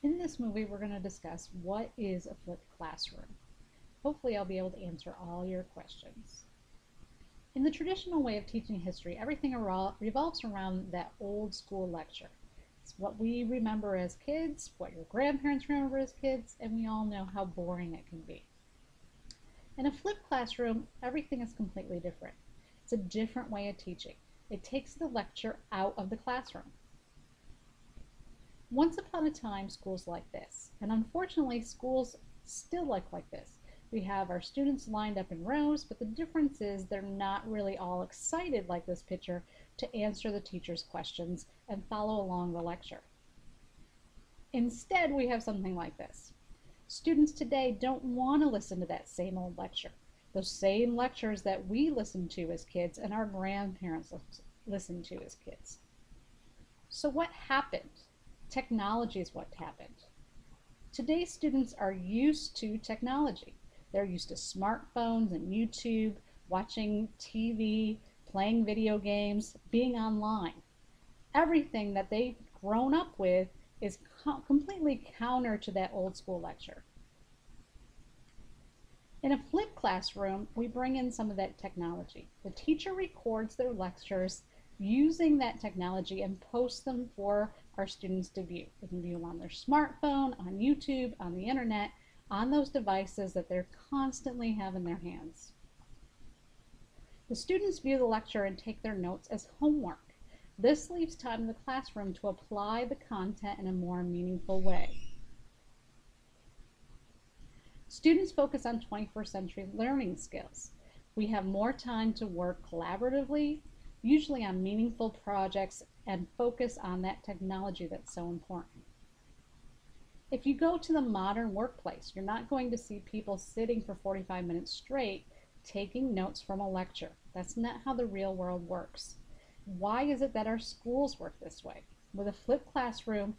In this movie, we're going to discuss what is a flipped classroom. Hopefully, I'll be able to answer all your questions. In the traditional way of teaching history, everything revolves around that old school lecture. It's what we remember as kids, what your grandparents remember as kids, and we all know how boring it can be. In a flipped classroom, everything is completely different. It's a different way of teaching. It takes the lecture out of the classroom. Once upon a time, schools like this, and unfortunately, schools still like this. We have our students lined up in rows, but the difference is they're not really all excited like this picture to answer the teacher's questions and follow along the lecture. Instead, we have something like this. Students today don't want to listen to that same old lecture. Those same lectures that we listened to as kids and our grandparents listened to as kids. So what happened? Technology is what happened. Today's students are used to technology. They're used to smartphones and YouTube, watching TV, playing video games, being online. Everything that they've grown up with is completely counter to that old school lecture. In a flipped classroom, we bring in some of that technology. The teacher records their lectures using that technology and posts them for our students to view. They can view them on their smartphone, on YouTube, on the internet, on those devices that they're constantly have in their hands. The students view the lecture and take their notes as homework. This leaves time in the classroom to apply the content in a more meaningful way. Students focus on 21st century learning skills. We have more time to work collaboratively, usually on meaningful projects, and focus on that technology that's so important. If you go to the modern workplace, you're not going to see people sitting for 45 minutes straight taking notes from a lecture. That's not how the real world works. Why is it that our schools work this way? With a flipped classroom,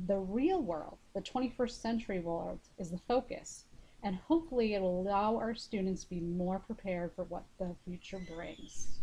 the real world, the 21st century world, is the focus. And hopefully it will allow our students to be more prepared for what the future brings.